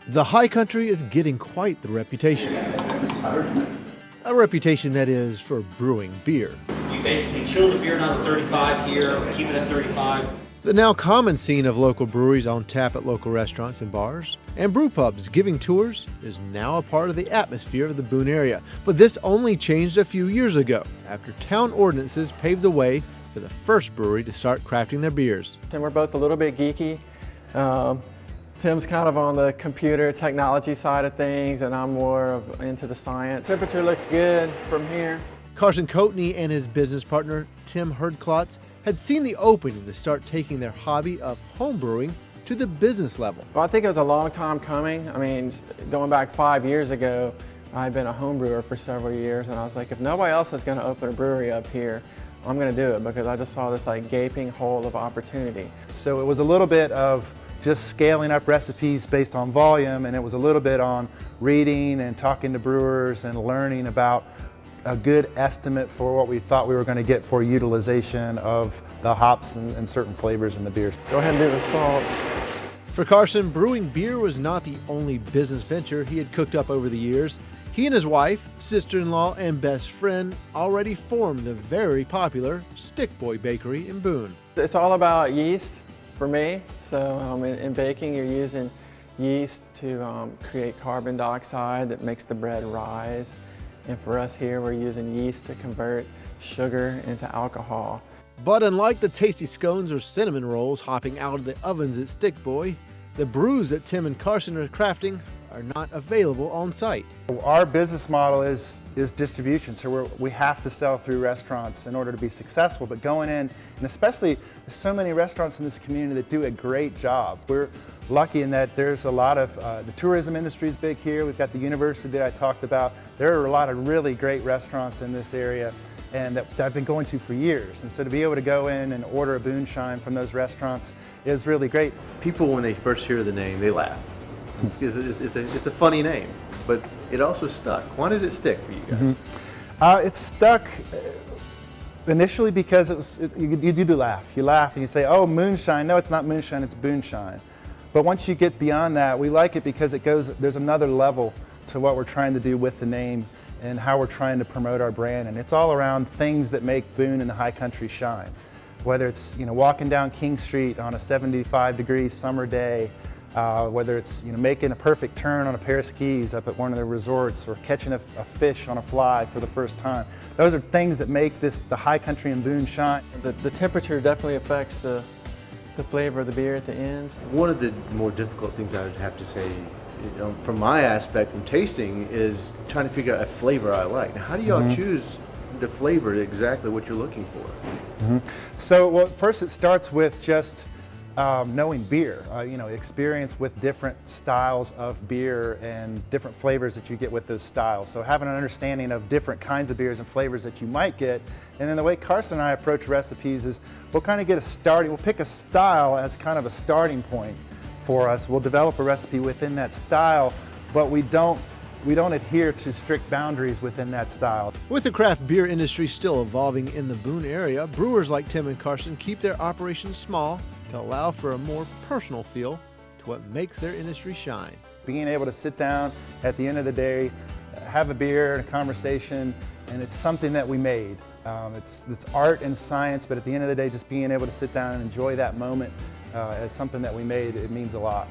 The high country is getting quite the reputation. A reputation that is for brewing beer. You basically chill the beer down to 35 here, keep it at 35. The now common scene of local breweries on tap at local restaurants and bars, and brew pubs giving tours is now a part of the atmosphere of the Boone area. But this only changed a few years ago, after town ordinances paved the way for the first brewery to start crafting their beers. And we're both a little bit geeky. Tim's kind of on the computer technology side of things, and I'm more into the science. Temperature looks good from here. Carson Coatney and his business partner, Tim Herdklotz, had seen the opening to start taking their hobby of home brewing to the business level. Well, I think it was a long time coming. I mean, going back 5 years ago, I'd been a home brewer for several years, and I was like, if nobody else is going to open a brewery up here, I'm going to do it, because I just saw this like gaping hole of opportunity. So it was a little bit of just scaling up recipes based on volume, and it was a little bit on reading and talking to brewers and learning about a good estimate for what we thought we were going to get for utilization of the hops and certain flavors in the beers. Go ahead and do the salt. For Carson, brewing beer was not the only business venture he had cooked up over the years. He and his wife, sister-in-law, and best friend already formed the very popular Stick Boy Bakery in Boone. It's all about yeast for me. So in baking, you're using yeast to create carbon dioxide that makes the bread rise. And for us here, we're using yeast to convert sugar into alcohol. But unlike the tasty scones or cinnamon rolls hopping out of the ovens at Stick Boy, the brews that Tim and Carson are crafting are not available on site. Our business model is distribution, so we have to sell through restaurants in order to be successful. But going in, and especially there's so many restaurants in this community that do a great job. We're lucky in that there's a lot of, the tourism industry is big here. We've got the university that I talked about. There are a lot of really great restaurants in this area, and that I've been going to for years. And so to be able to go in and order a Boonshine from those restaurants is really great. People, when they first hear the name, they laugh. It's a funny name, but it also stuck. Why did it stick for you guys? It stuck initially because you do laugh. You laugh and you say, oh, moonshine. No, it's not moonshine, it's Boonshine. But once you get beyond that, we like it because there's another level to what we're trying to do with the name and how we're trying to promote our brand. And it's all around things that make Boone and the high country shine. Whether it's walking down King Street on a 75-degree summer day, whether it's making a perfect turn on a pair of skis up at one of the resorts, or catching a fish on a fly for the first time. Those are things that make the high country in Boone shine. The temperature definitely affects the flavor of the beer at the end. One of the more difficult things I would have to say, from my aspect, from tasting, is trying to figure out a flavor I like. Now, how do y'all choose the flavor, exactly what you're looking for? So, well, first it starts with just knowing beer, experience with different styles of beer and different flavors that you get with those styles. So having an understanding of different kinds of beers and flavors that you might get. And then the way Carson and I approach recipes is we'll kind of we'll pick a style as kind of a starting point for us. We'll develop a recipe within that style, but we don't adhere to strict boundaries within that style. With the craft beer industry still evolving in the Boone area, brewers like Tim and Carson keep their operations small to allow for a more personal feel to what makes their industry shine. Being able to sit down at the end of the day, have a beer and a conversation, and it's something that we made. It's art and science, but at the end of the day, just being able to sit down and enjoy that moment as something that we made, it means a lot.